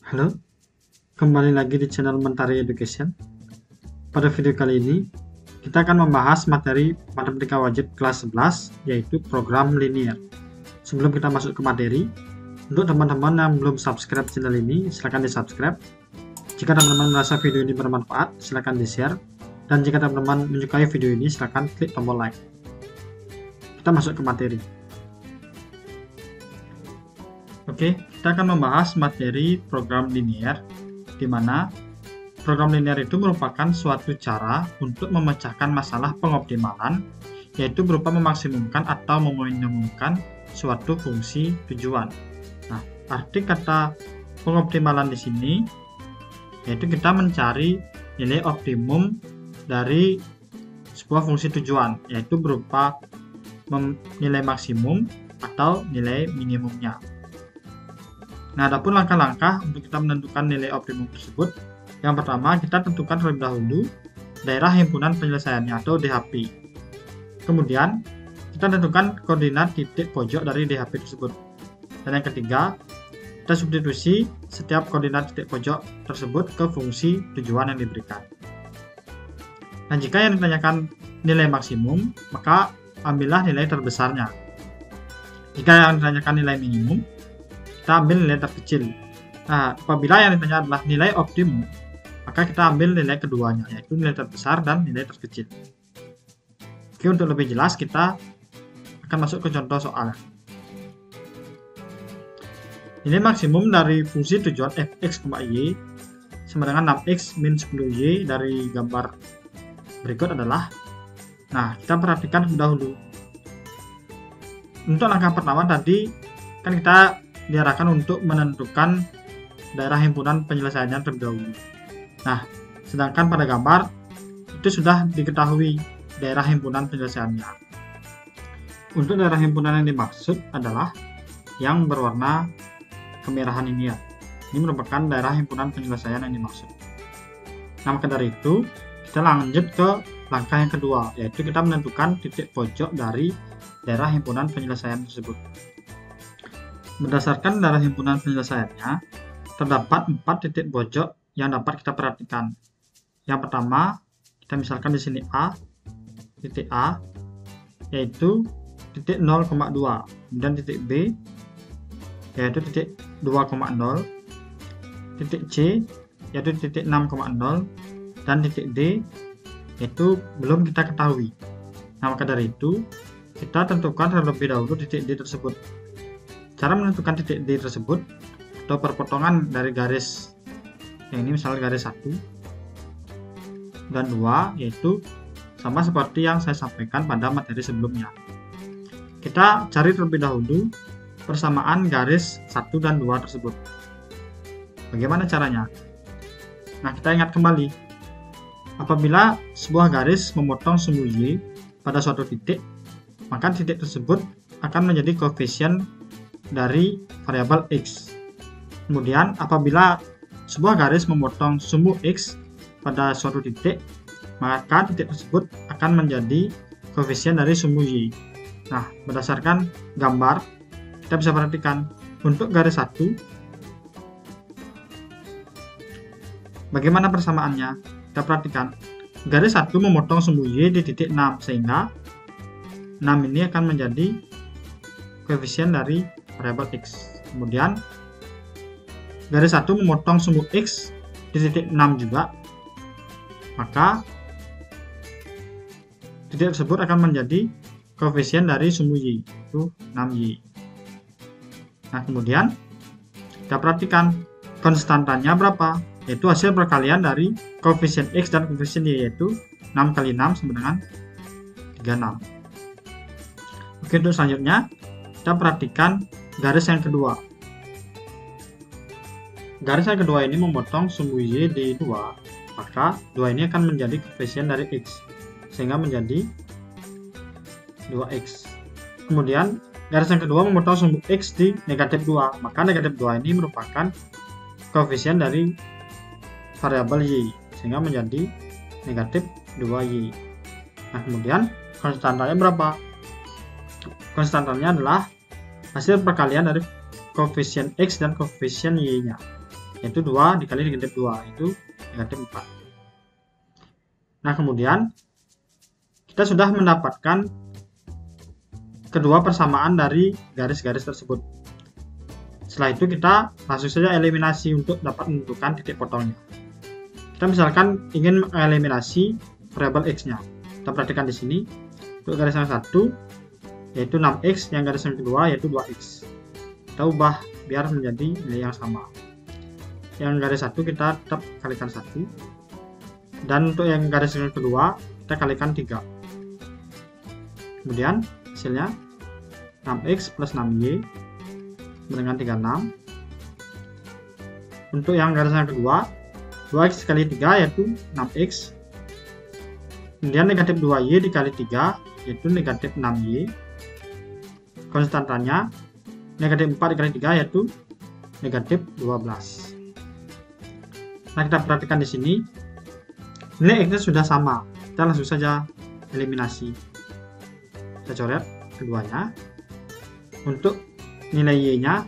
Halo, kembali lagi di channel Mentari Education. Pada video kali ini, kita akan membahas materi matematika wajib kelas 11, yaitu program linear. Sebelum kita masuk ke materi, untuk teman-teman yang belum subscribe channel ini, silahkan di-subscribe. Jika teman-teman merasa video ini bermanfaat, silahkan di-share. Dan jika teman-teman menyukai video ini, silahkan klik tombol like. Kita masuk ke materi. Oke, kita akan membahas materi program linear, di mana program linear itu merupakan suatu cara untuk memecahkan masalah pengoptimalan, yaitu berupa memaksimumkan atau meminimumkan suatu fungsi tujuan. Nah, arti kata pengoptimalan di sini yaitu kita mencari nilai optimum dari sebuah fungsi tujuan, yaitu berupa nilai maksimum atau nilai minimumnya. Nah, adapun langkah-langkah untuk kita menentukan nilai optimum tersebut, yang pertama kita tentukan terlebih dahulu daerah himpunan penyelesaiannya atau DHP. Kemudian kita tentukan koordinat titik pojok dari DHP tersebut. Dan yang ketiga, kita substitusi setiap koordinat titik pojok tersebut ke fungsi tujuan yang diberikan. Nah, jika yang ditanyakan nilai maksimum, maka ambillah nilai terbesarnya. Jika yang ditanyakan nilai minimum, kita ambil nilai terkecil. Nah, apabila yang ditanya adalah nilai optimum, maka kita ambil nilai keduanya, yaitu nilai terbesar dan nilai terkecil. Oke, untuk lebih jelas kita akan masuk ke contoh soal. Nilai maksimum dari fungsi tujuan fx, y sama dengan 6x min 10y dari gambar berikut adalah, nah kita perhatikan lebih dahulu. Untuk langkah pertama tadi kan kita diarahkan untuk menentukan daerah himpunan penyelesaiannya terlebih dahulu. Nah, sedangkan pada gambar itu sudah diketahui daerah himpunan penyelesaiannya. Untuk daerah himpunan yang dimaksud adalah yang berwarna kemerahan ini ya. Ini merupakan daerah himpunan penyelesaian yang dimaksud. Nah, maka dari itu kita lanjut ke langkah yang kedua, yaitu kita menentukan titik pojok dari daerah himpunan penyelesaian tersebut. Berdasarkan daerah himpunan penyelesaiannya, terdapat 4 titik pojok yang dapat kita perhatikan. Yang pertama, kita misalkan di sini A, titik A, yaitu titik 0,2, kemudian titik B, yaitu titik 2,0, titik C, yaitu titik 6,0, dan titik D, yaitu belum kita ketahui. Nah, maka dari itu, kita tentukan terlebih dahulu titik D tersebut. Cara menentukan titik D tersebut atau perpotongan dari garis yang ini, misalnya garis 1 dan 2, yaitu sama seperti yang saya sampaikan pada materi sebelumnya. Kita cari terlebih dahulu persamaan garis 1 dan 2 tersebut. Bagaimana caranya? Nah, kita ingat kembali. Apabila sebuah garis memotong sumbu Y pada suatu titik, maka titik tersebut akan menjadi koefisien dari variabel X. Kemudian apabila sebuah garis memotong sumbu X pada suatu titik, maka titik tersebut akan menjadi koefisien dari sumbu Y. Nah, berdasarkan gambar, kita bisa perhatikan untuk garis 1, bagaimana persamaannya? Kita perhatikan, garis 1 memotong sumbu Y di titik 6, sehingga 6 ini akan menjadi koefisien dari variabel X. Kemudian garis 1 memotong sumbu X di titik 6 juga, maka titik tersebut akan menjadi koefisien dari sumbu Y, itu 6Y. Nah, kemudian kita perhatikan konstantannya berapa, yaitu hasil perkalian dari koefisien X dan koefisien Y, yaitu 6 kali 6 sama dengan 36. Oke, untuk selanjutnya kita perhatikan garis yang kedua. Garis yang kedua ini memotong sumbu Y di 2, maka 2 ini akan menjadi koefisien dari X, sehingga menjadi 2X. Kemudian garis yang kedua memotong sumbu X di negatif 2, maka negatif 2 ini merupakan koefisien dari variabel Y, sehingga menjadi negatif 2Y. Nah, kemudian konstantannya berapa? Konstantannya adalah hasil perkalian dari koefisien X dan koefisien Y-nya. yaitu 2 dikali negatif 2, itu negatif 4. Nah, kemudian kita sudah mendapatkan kedua persamaan dari garis-garis tersebut. Setelah itu kita langsung saja eliminasi untuk dapat menentukan titik potongnya. Kita misalkan ingin mengeliminasi variabel x-nya. Kita perhatikan di sini, untuk garis yang satu yaitu 6x, yang garis yang kedua yaitu 2x. Kita ubah biar menjadi nilai yang sama. Yang garis satu kita tetap kalikan 1, dan untuk yang garis yang kedua kita kalikan 3. Kemudian hasilnya 6x plus 6y dengan 36. Untuk yang garis yang kedua 2x kali 3 yaitu 6x, kemudian negatif 2y dikali 3 yaitu negatif 6y, konstantanya negatif 4 dikali 3 yaitu negatif 12. Nah, kita perhatikan di sini nilai x-nya sudah sama, kita langsung saja eliminasi. Kita coret keduanya. Untuk nilai y-nya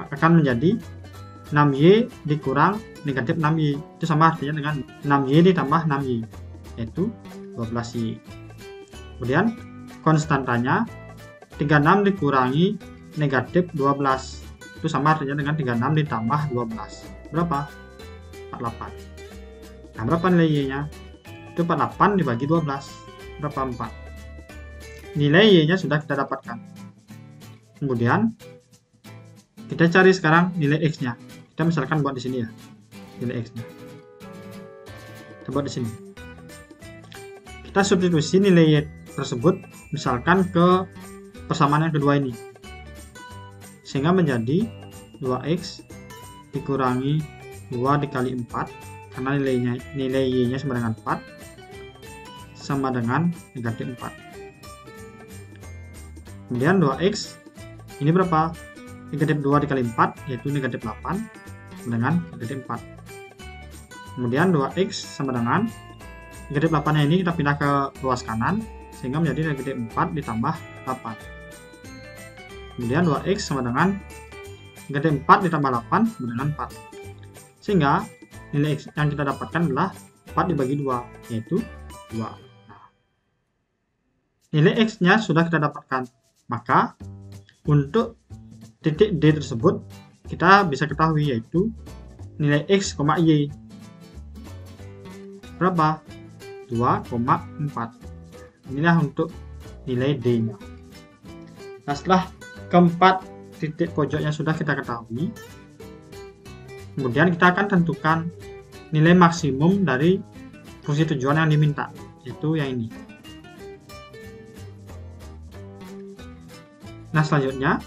akan menjadi 6y dikurang negatif 6y, itu sama artinya dengan 6y ditambah 6y, yaitu 12y. Kemudian konstantanya 36 dikurangi negatif 12, itu sama artinya dengan 36 ditambah 12, berapa? 48. Nah, berapa nilai y-nya? Itu 48 dibagi 12, berapa? 4. Nilai y-nya sudah kita dapatkan. Kemudian kita cari sekarang nilai x-nya. Kita misalkan buat di sini ya, nilai x-nya. Kita buat di sini. Kita substitusi nilai y tersebut misalkan ke persamaan yang kedua ini, sehingga menjadi 2x dikurangi 2 dikali 4, karena nilai y-nya sama dengan 4, sama dengan negatif 4. Kemudian 2x ini berapa? Negatif 2 dikali 4 yaitu negatif 8 dengan negatif 4. Kemudian 2x sama dengan negatif 8 nya ini kita pindah ke ruas kanan, sehingga menjadi negatif 4 ditambah 8. Kemudian 2x sama dengan negatif 4 ditambah 8 sama dengan 4. Sehingga nilai x yang kita dapatkan adalah 4 dibagi 2, yaitu 2. Nah, nilai x-nya sudah kita dapatkan. Maka untuk titik D tersebut kita bisa ketahui, yaitu nilai x, y berapa? 2,4. Inilah untuk nilai D-nya. Nah, setelah keempat titik pojoknya sudah kita ketahui, kemudian kita akan tentukan nilai maksimum dari fungsi tujuan yang diminta, yaitu yang ini. Nah, selanjutnya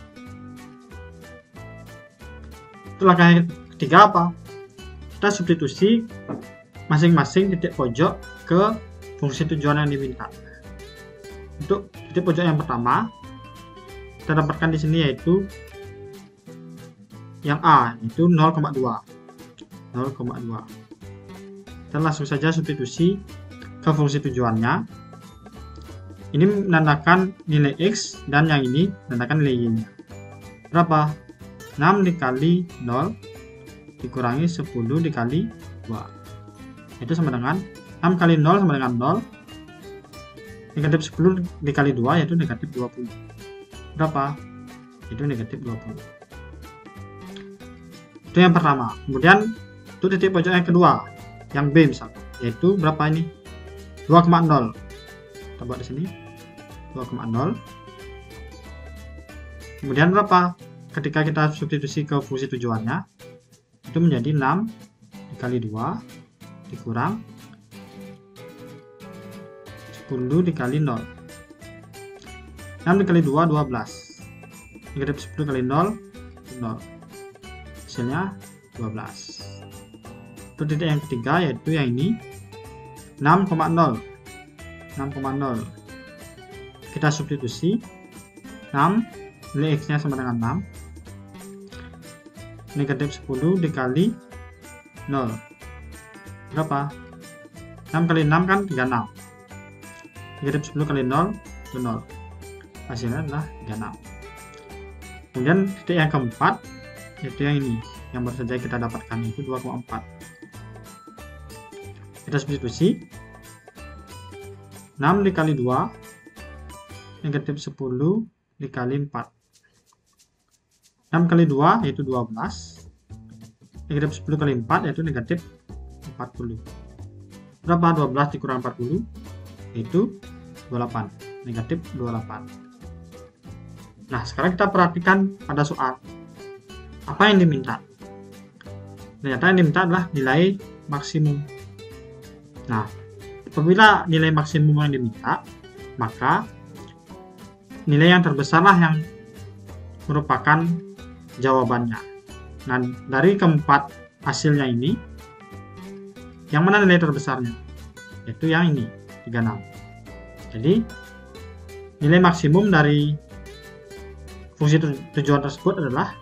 itu langkah yang ketiga apa? Kita substitusi masing-masing titik pojok ke fungsi tujuan yang diminta. Untuk titik pojok yang pertama kita dapatkan di sini yaitu yang A, yaitu 0,2. Kita langsung saja substitusi ke fungsi tujuannya. Ini menandakan nilai x, dan yang ini menandakan nilai y-nya. Berapa? 6 dikali 0 dikurangi 10 dikali 2. Itu sama dengan 6 kali 0 sama dengan 0. Negatif 10 dikali 2 yaitu negatif 20. Berapa? Itu negatif 20. Itu yang pertama. Kemudian untuk titik pojok yang kedua, yang B misalkan, yaitu berapa ini? 2,0. Kita buat di sini 2,0. Kemudian berapa? Ketika kita substitusi ke fungsi tujuannya, itu menjadi 6 dikali 2 dikurang 10 dikali 0. 6 dikali 2 12. Negatif 10 kali 0 0. Hasilnya 12. Itu titik yang ketiga, yaitu yang ini 6,0. Kita substitusi 6, nilai x nya sama dengan 6, negatif 10 dikali 0. Berapa? 6 kali 6 kan 36. Negatif 10 kali 0 itu 0. Hasilnya adalah 36. Kemudian titik yang keempat yaitu yang ini yang baru saja kita dapatkan, itu 2,4. Kita substitusi. 6 dikali 2 negatif 10 dikali 4. 6 kali 2 yaitu 12. Negatif 10 kali 4 yaitu negatif 40. Berapa 12 dikurang 40? Yaitu 28. Negatif 28. Nah, sekarang kita perhatikan pada soal. Apa yang diminta? Ternyata yang diminta adalah nilai maksimum. Nah, apabila nilai maksimum yang diminta, maka nilai yang terbesarlah yang merupakan jawabannya. Nah, dari keempat hasilnya ini, yang mana nilai terbesarnya? Yaitu yang ini, 36. Jadi, nilai maksimum dari fungsi tujuan tersebut adalah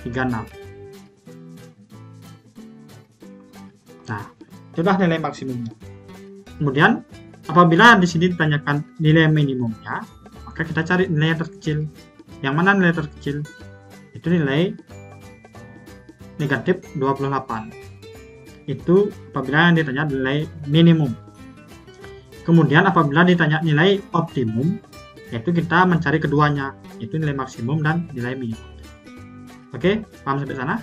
36. Nah, itulah nilai maksimumnya. Kemudian, apabila di sini ditanyakan nilai minimumnya, maka kita cari nilai yang terkecil. Yang mana nilai terkecil? Itu nilai negatif 28. Itu apabila yang ditanya nilai minimum. Kemudian apabila ditanya nilai optimum, yaitu kita mencari keduanya, yaitu nilai maksimum dan nilai minimum. Oke, paham sampai sana?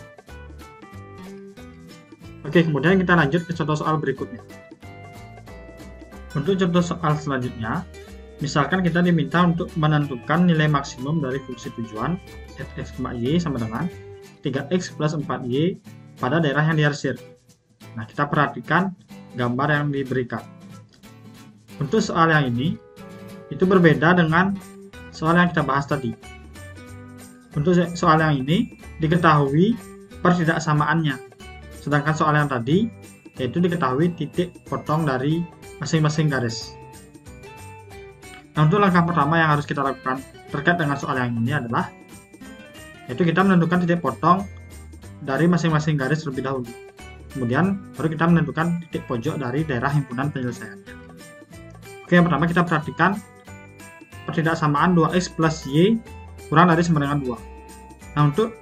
Oke, kemudian kita lanjut ke contoh soal berikutnya. Untuk contoh soal selanjutnya, misalkan kita diminta untuk menentukan nilai maksimum dari fungsi tujuan fx, y sama dengan 3x plus 4y pada daerah yang diarsir. Nah, kita perhatikan gambar yang diberikan. Untuk soal yang ini, itu berbeda dengan soal yang kita bahas tadi. Untuk soal yang ini, diketahui pertidaksamaannya. Sedangkan soal yang tadi, yaitu diketahui titik potong dari masing-masing garis. Nah, untuk langkah pertama yang harus kita lakukan terkait dengan soal yang ini adalah, yaitu kita menentukan titik potong dari masing-masing garis terlebih dahulu. Kemudian, baru kita menentukan titik pojok dari daerah himpunan penyelesaiannya. Oke, yang pertama kita perhatikan pertidaksamaan 2x plus y kurang dari sama dengan 2. Nah, untuk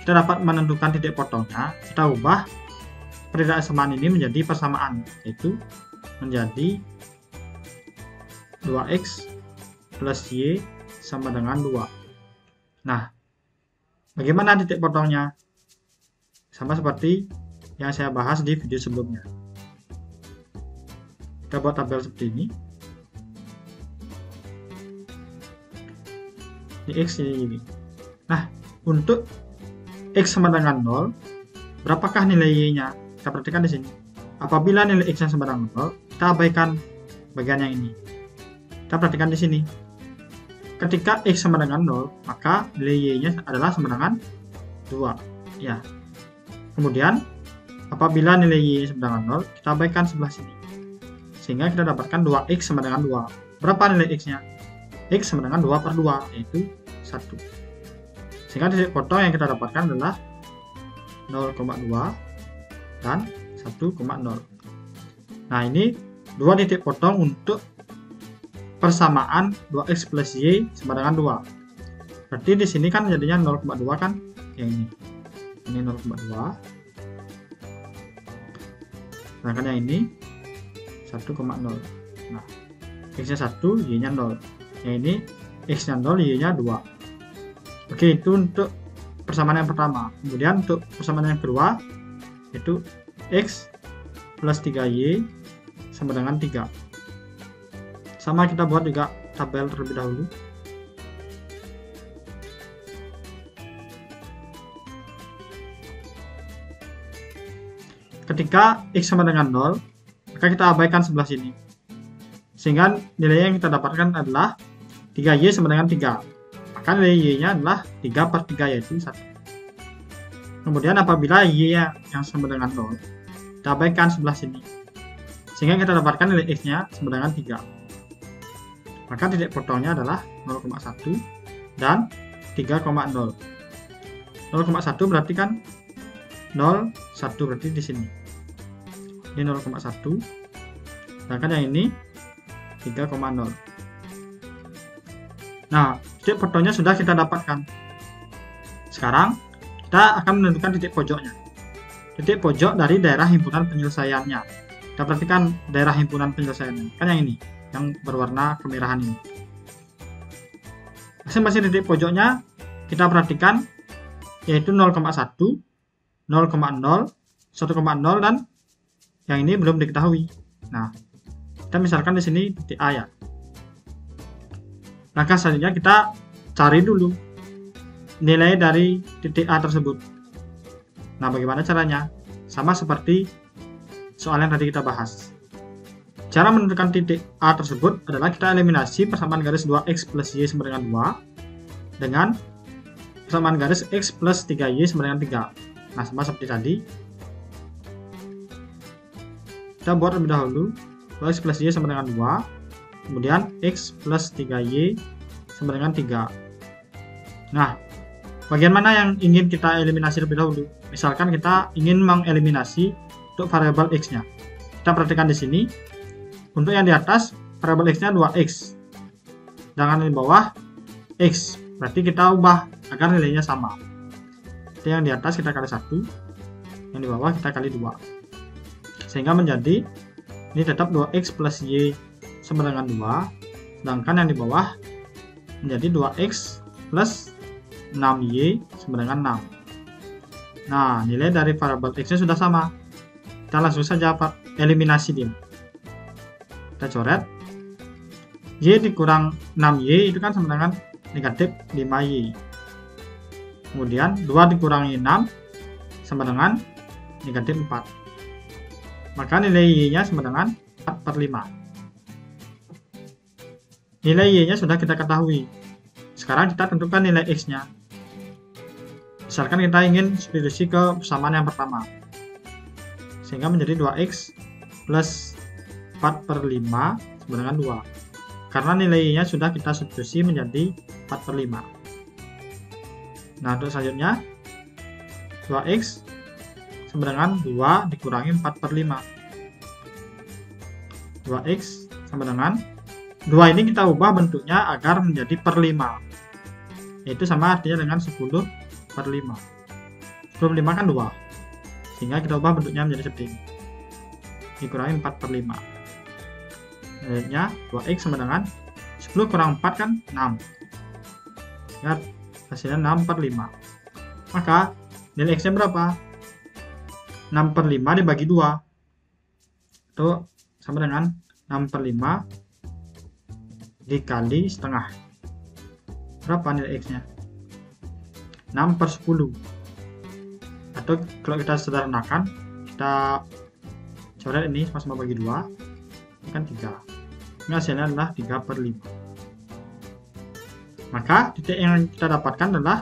kita dapat menentukan titik potongnya, kita ubah pertidaksamaan ini menjadi persamaan, yaitu menjadi 2x plus y sama dengan 2. Nah, bagaimana titik potongnya? Sama seperti yang saya bahas di video sebelumnya. Kita buat tabel seperti ini. Ini x, ini. Nah, untuk x sama dengan 0, berapakah nilai y-nya? Kita perhatikan di sini. Apabila nilai x-nya sama dengan 0, kita abaikan bagian yang ini. Kita perhatikan di sini. Ketika x sama dengan 0, maka nilai y-nya adalah sama dengan 2. Ya. Kemudian, apabila nilai y sama dengan 0, kita abaikan sebelah sini. Sehingga kita dapatkan 2x sama dengan 2. Berapa nilai x-nya? X sama dengan 2 per 2, yaitu 1. Sehingga titik potong yang kita dapatkan adalah 0,2 dan 1,0. Nah, ini dua titik potong untuk persamaan 2x plus y sama dengan 2. Berarti di sini kan jadinya 0,2 kan? Yang ini. Ini 0,2. Sedangkan yang ini 1,0. Nah, x-nya 1, y-nya 0. Yang ini x-nya 0, y-nya 2. Oke, itu untuk persamaan yang pertama. Kemudian untuk persamaan yang kedua, itu x plus 3y sama dengan 3. Sama kita buat juga tabel terlebih dahulu. Ketika x sama dengan 0, maka kita abaikan sebelah sini. Sehingga nilai yang kita dapatkan adalah 3y sama dengan 3. Maka nilai y-nya adalah 3 per 3, yaitu 1. Kemudian apabila y-nya yang sama dengan 0, kita abaikan sebelah sini. Sehingga kita dapatkan nilai x-nya sama dengan 3. Maka titik potongnya adalah 0,1 dan 3,0. 0,1 berarti kan 0, 1 berarti di sini. Ini 0,1. Sedangkan yang ini 3,0. Nah, titik potongnya sudah kita dapatkan. Sekarang kita akan menentukan titik pojoknya. Titik pojok dari daerah himpunan penyelesaiannya. Kita perhatikan daerah himpunan penyelesaiannya, kan yang ini, yang berwarna kemerahan ini. Masing-masing titik pojoknya kita perhatikan, yaitu 0,1, 0,0, 1,0, dan yang ini belum diketahui. Nah, kita misalkan di sini titik A ya. Langkah selanjutnya kita cari dulu nilai dari titik A tersebut. Nah, bagaimana caranya? Sama seperti soal yang tadi kita bahas. Cara menentukan titik A tersebut adalah kita eliminasi persamaan garis 2x plus y sama dengan 2 dengan persamaan garis x plus 3y sama dengan 3. Nah, sama seperti tadi. Kita buat terlebih dahulu 2x plus y sama dengan 2, kemudian x plus 3y sama dengan 3. Nah, bagian mana yang ingin kita eliminasi terlebih dahulu? Misalkan kita ingin mengeliminasi untuk variabel x-nya. Kita perhatikan di sini, untuk yang di atas variabel x-nya 2x, sedangkan di bawah x. Berarti kita ubah agar nilainya sama. Jadi yang di atas kita kali 1, yang di bawah kita kali 2. Sehingga menjadi ini tetap 2x plus y sama dengan 2, sedangkan yang di bawah menjadi 2x plus 6y sama dengan 6. Nah, nilai dari variabel x-nya sudah sama. Kita langsung saja eliminasi dia. Kita coret. Y dikurang 6y itu kan sama dengan negatif 5y. Kemudian 2 dikurangi 6 sama dengan negatif 4. Maka nilai y-nya sama dengan 4/5. Nilai y-nya sudah kita ketahui. Sekarang kita tentukan nilai x-nya. Misalkan kita ingin substitusi ke persamaan yang pertama, sehingga menjadi 2x plus 4/5 sama dengan 2. Karena nilai y-nya sudah kita substitusi menjadi 4/5. Nah, untuk selanjutnya 2x sama dengan 2 dikurangi 4/5. 2x sama dengan 2 ini kita ubah bentuknya agar menjadi per 5, yaitu sama artinya dengan 10/5. 10/5 kan 2, sehingga kita ubah bentuknya menjadi seperti ini, dikurangi 4/5. Selanjutnya 2x sama dengan 10 kurang 4 kan 6, ya, hasilnya 6/5. Maka nilai x nya berapa? 6/5 dibagi 2 itu sama dengan 6/5 dikali setengah. Berapa nilai x nya? 6/10. Atau kalau kita sederhanakan, kita coret ini sama-sama bagi 2, ini kan 3. Ini hasilnya adalah 3/5. Maka titik yang kita dapatkan adalah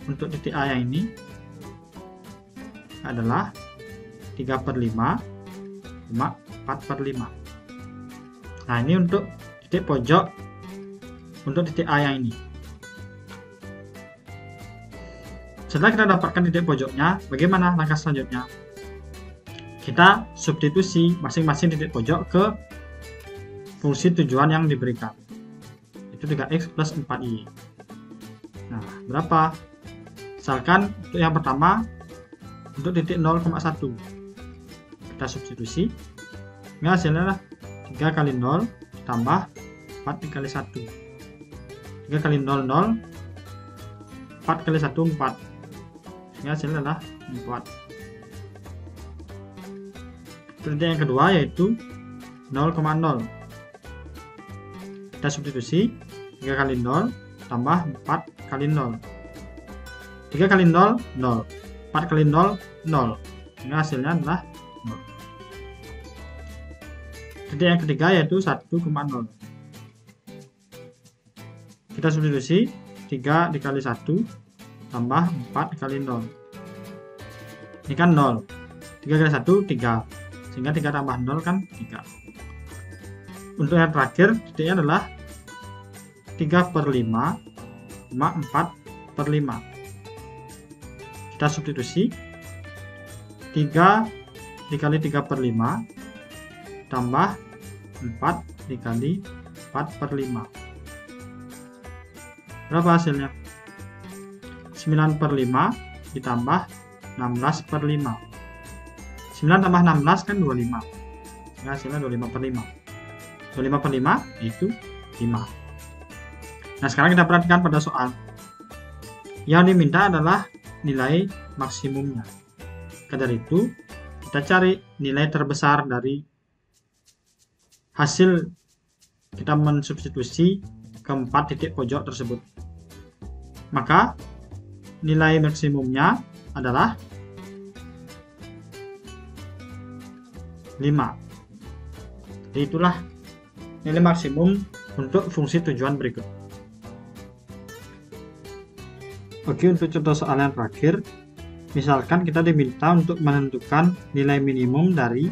untuk titik A yang ini adalah 3/5 cuma 4/5. Nah, ini untuk titik pojok untuk titik A yang ini. Setelah kita dapatkan titik pojoknya, bagaimana langkah selanjutnya? Kita substitusi masing-masing titik pojok ke fungsi tujuan yang diberikan, itu 3x plus 4y. Nah, berapa? Misalkan untuk yang pertama, untuk titik 0,1 kita substitusi, ini hasilnya adalah 3 kali 0 tambah 4 dikali 1. 3 kali 0 0, 4 kali 1 4, ini hasilnya adalah 4. Titik yang kedua yaitu 0,0, kita substitusi 3 kali 0 tambah 4 kali 0. 3 kali 0 0, 4 kali 0 0, ini hasilnya adalah 0. Titik yang ketiga yaitu 1,0, kita substitusi 3 dikali 1 tambah 4 dikali 0, ini kan 0. 3 kali 1 3, sehingga 3 tambah 0 kan 3. Untuk yang terakhir titiknya adalah 3/5 cuma 4/5. Kita substitusi 3 dikali 3/5 tambah 4 dikali 4/5. Berapa hasilnya? 9/5 ditambah 16/5. 9 tambah 16 kan 25. Sehingga hasilnya 25/5. 25/5 itu 5. Nah, sekarang kita perhatikan pada soal. Yang diminta adalah nilai maksimumnya. Maka dari itu, kita cari nilai terbesar dari hasil kita mensubstitusi keempat titik pojok tersebut. Maka nilai maksimumnya adalah 5. Jadi itulah nilai maksimum untuk fungsi tujuan berikut. Oke, untuk contoh soal yang terakhir, misalkan kita diminta untuk menentukan nilai minimum dari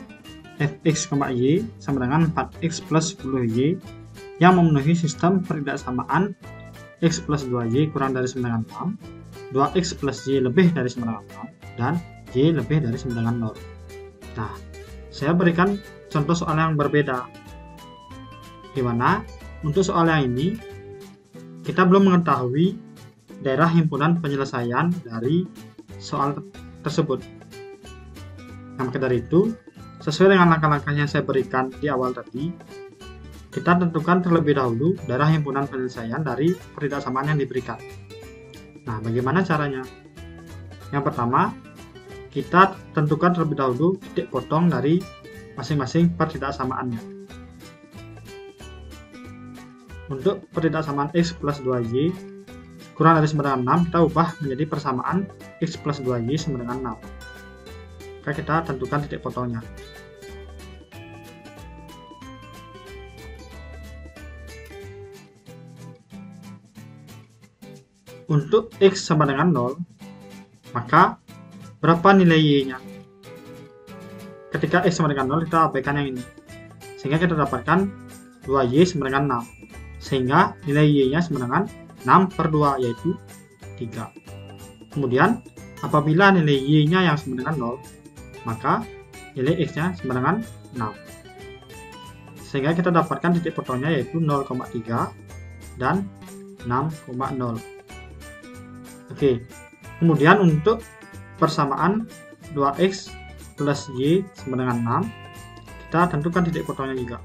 fx, y sama dengan 4x plus 10y yang memenuhi sistem pertidaksamaan x plus 2y kurang dari sama dengan 6, 2x plus y lebih dari sama dengan 6, dan y lebih dari sama dengan 0. Nah, saya berikan contoh soal yang berbeda, di mana untuk soal yang ini kita belum mengetahui daerah himpunan penyelesaian dari soal tersebut. Nah, maka dari itu, sesuai dengan langkah-langkah yang saya berikan di awal tadi, kita tentukan terlebih dahulu daerah himpunan penyelesaian dari pertidaksamaan yang diberikan. Nah, bagaimana caranya? Yang pertama, kita tentukan terlebih dahulu titik potong dari masing-masing pertidaksamaannya. Untuk pertidaksamaan x plus 2y kurang dari sama dengan 6, kita ubah menjadi persamaan x plus 2y sama dengan 6. Maka kita tentukan titik potongnya. Untuk x sama dengan 0, maka berapa nilai y-nya? Ketika x sama dengan 0, kita abaikan yang ini. Sehingga kita dapatkan 2y sama dengan 6. Sehingga nilai y-nya sama dengan 6/2, yaitu 3. Kemudian, apabila nilai y-nya yang sama dengan 0, maka nilai x-nya sama dengan 6. Sehingga kita dapatkan titik potongnya yaitu 0,3 dan 6,0. Oke, kemudian untuk persamaan 2x plus y sama dengan 6, kita tentukan titik potongnya juga.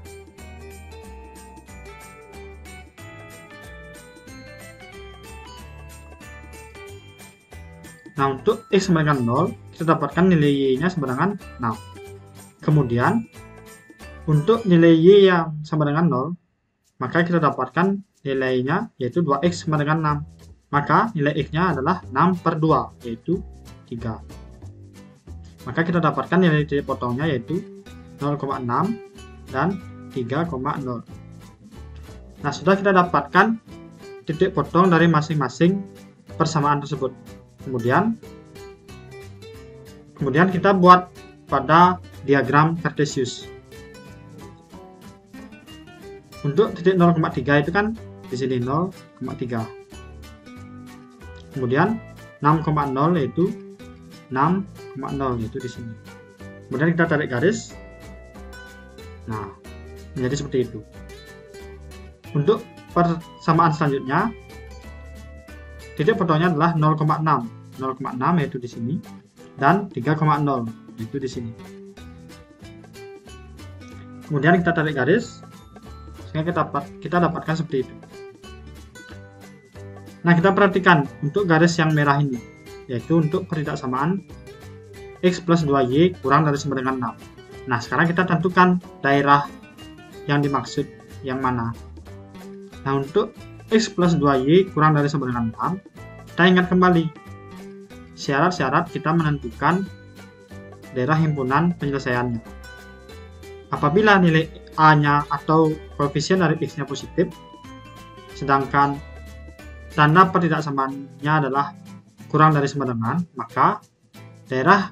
Nah, untuk x sama dengan 0, kita dapatkan nilai y-nya sama dengan 6. Kemudian, untuk nilai y yang sama dengan 0, maka kita dapatkan nilainya yaitu 2x sama dengan 6. Maka nilai x-nya adalah 6/2, yaitu 3. Maka kita dapatkan nilai titik potongnya yaitu 0,6 dan 3,0. Nah, sudah kita dapatkan titik potong dari masing-masing persamaan tersebut. Kemudian kita buat pada diagram Cartesius. Untuk titik 0,3 itu kan di sini 0,3. Kemudian 6,0 yaitu 6,0 yaitu di sini. Kemudian kita tarik garis. Nah, menjadi seperti itu. Untuk persamaan selanjutnya, titik potongnya adalah 0,6. 0,6 yaitu di sini dan 3,0 yaitu di sini. Kemudian kita tarik garis sehingga kita dapatkan seperti itu. Nah, kita perhatikan untuk garis yang merah ini, yaitu untuk pertidaksamaan x plus 2y kurang dari sama dengan 6. Nah, sekarang kita tentukan daerah yang dimaksud yang mana. Nah, untuk x plus 2y kurang dari sama dengan 6, kita ingat kembali syarat-syarat kita menentukan daerah himpunan penyelesaiannya. Apabila nilai a-nya atau koefisien dari x-nya positif, sedangkan tanda pertidaksamaannya adalah kurang dari sama dengan, maka daerah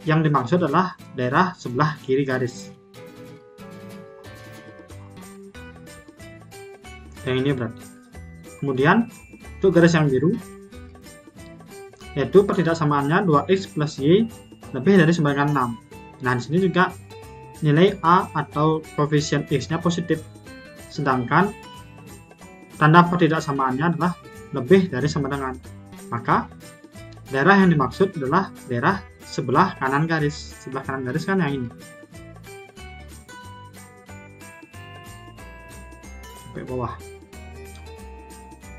yang dimaksud adalah daerah sebelah kiri garis. Yang ini berarti. Kemudian untuk garis yang biru, yaitu pertidaksamaannya 2x plus y lebih dari sama dengan 6. Nah, di sini juga nilai a atau koefisien x-nya positif, sedangkan tanda pertidaksamaannya adalah lebih dari sama dengan. Maka daerah yang dimaksud adalah daerah sebelah kanan garis. Sebelah kanan garis kan yang ini. Sampai bawah.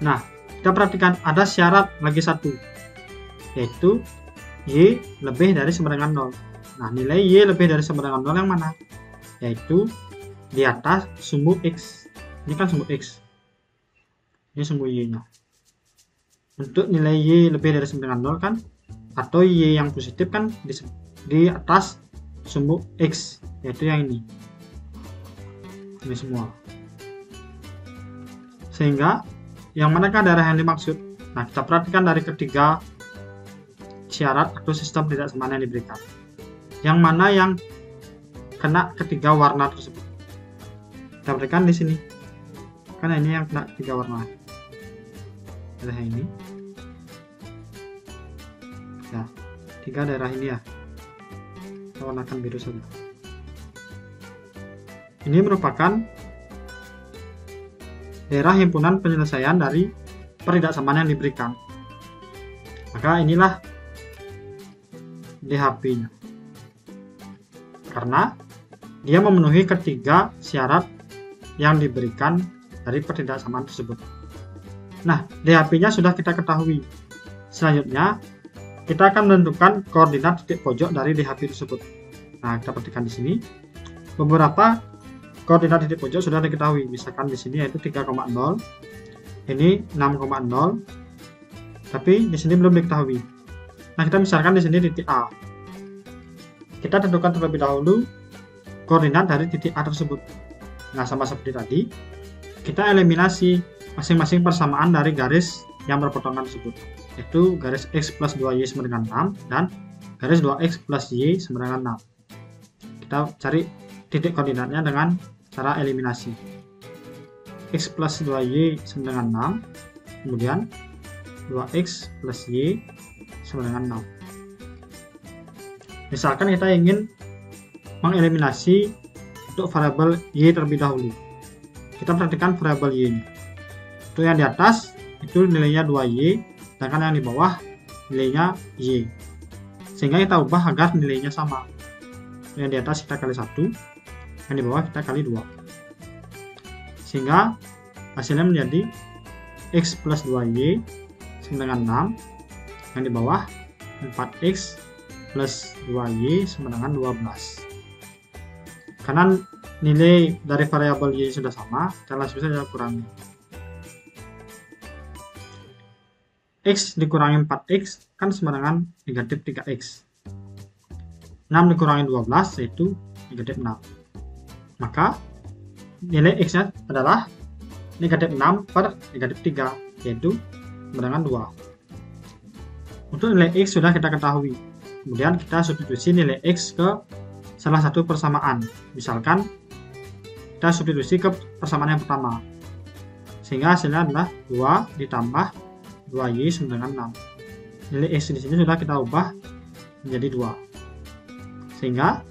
Nah, kita perhatikan ada syarat lagi satu, yaitu Y lebih dari sama dengan 0. Nah, nilai Y lebih dari sama dengan 0 yang mana? Yaitu di atas sumbu X. Ini kan sumbu X. Ini sumbu Y-nya. Untuk nilai Y lebih dari sama dengan 0 kan, atau Y yang positif kan di atas sumbu X, yaitu yang ini. Ini semua. Sehingga, yang manakah daerah yang dimaksud? Nah, kita perhatikan dari ketiga syarat atau sistem tidak sempurna yang diberikan. Yang mana yang kena ketiga warna tersebut? Kita perhatikan di sini. Karena ini yang kena tiga warna. Daerah ini. Ya, tiga daerah ini ya. Kita warnakan biru saja. Ini merupakan daerah himpunan penyelesaian dari pertidaksamaan yang diberikan. Maka inilah DHP-nya. Karena dia memenuhi ketiga syarat yang diberikan dari pertidaksamaan tersebut. Nah, DHP-nya sudah kita ketahui. Selanjutnya, kita akan menentukan koordinat titik pojok dari DHP tersebut. Nah, kita perhatikan di sini. Beberapa koordinat titik pojok sudah diketahui. Misalkan di sini yaitu 3,0, ini 6,0, tapi di sini belum diketahui. Nah, kita misalkan di sini titik A. Kita tentukan terlebih dahulu koordinat dari titik A tersebut. Nah, sama seperti tadi, kita eliminasi masing-masing persamaan dari garis yang berpotongan tersebut, yaitu garis X plus 2Y sama dengan 6 dan garis 2X plus Y sama dengan 6. Kita cari titik koordinatnya dengan cara eliminasi. X plus 2Y sama dengan 6, kemudian 2X plus Y sama dengan 6. Misalkan kita ingin mengeliminasi untuk variabel Y terlebih dahulu. Kita perhatikan variabel Y ini. Untuk yang di atas itu nilainya 2Y, sedangkan yang di bawah nilainya Y. Sehingga kita ubah agar nilainya sama. Yang di atas kita kali 1, yang di bawah kita kali 2. Sehingga hasilnya menjadi X plus 2Y sama dengan 6, yang di bawah 4X plus 2Y sama dengan 12. Karena nilai dari variabel Y sudah sama, kita langsung saja kurangi. X dikurangi 4X kan sama dengan negatif 3X. 6 dikurangi 12 yaitu negatif 6. Maka nilai X-nya adalah negatif 6 per negatif 3, yaitu sama dengan 2. Untuk nilai X sudah kita ketahui. Kemudian kita substitusi nilai X ke salah satu persamaan. Misalkan kita substitusi ke persamaan yang pertama. Sehingga hasilnya adalah 2 ditambah 2Y sama dengan 6. Nilai X di sini sudah kita ubah menjadi 2. Sehingga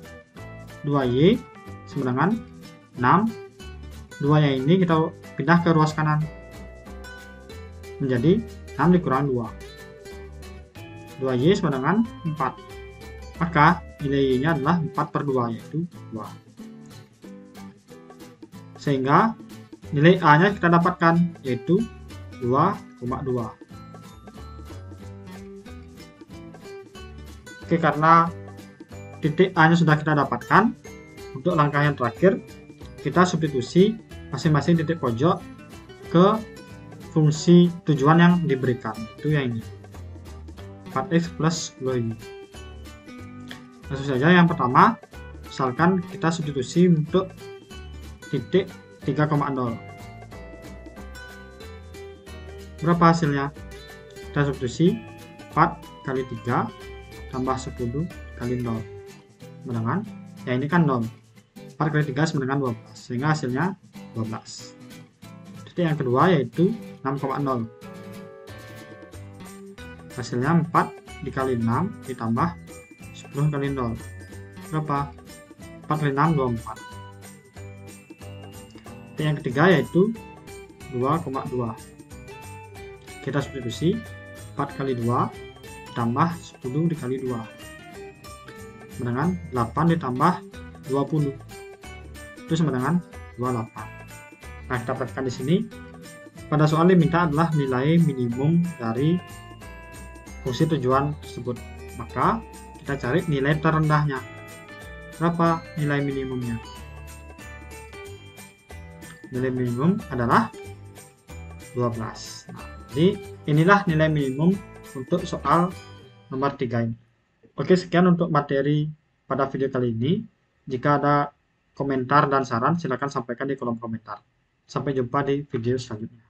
2Y sama dengan 6. 2 yang ini kita pindah ke ruas kanan. Menjadi 6 dikurangi 2. 2Y sama dengan 4. Maka nilai Y-nya adalah 4 per 2, yaitu 2. Sehingga nilai A-nya kita dapatkan, yaitu 2,2. Oke, karena titik A-nya sudah kita dapatkan, untuk langkah yang terakhir, kita substitusi masing-masing titik pojok ke fungsi tujuan yang diberikan, itu yang ini. 4X plus 2Y. Langsung saja yang pertama, misalkan kita substitusi untuk titik 3,0. Berapa hasilnya? Kita substitusi 4 kali 3 tambah 10 kali 0 sama dengan, ya ini kan 0. 4 kali 3 sama dengan 12, sehingga hasilnya 12. Titik yang kedua yaitu 6,0. Hasilnya 4 dikali 6 ditambah 10 kali 0. Berapa? 4 kali 6, 24. Titik yang ketiga yaitu 2,2. Kita substitusi 4 kali 2 ditambah 10 dikali 2 sama dengan 8 ditambah 20 itu sama dengan 28. Nah, kita perhatikan di sini pada soal yang diminta adalah nilai minimum dari fungsi tujuan tersebut, maka kita cari nilai terendahnya. Berapa nilai minimumnya? Nilai minimum adalah 12. Nah, jadi inilah nilai minimum untuk soal nomor 3 ini. Oke, sekian untuk materi pada video kali ini. Jika ada komentar dan saran, silakan sampaikan di kolom komentar. Sampai jumpa di video selanjutnya.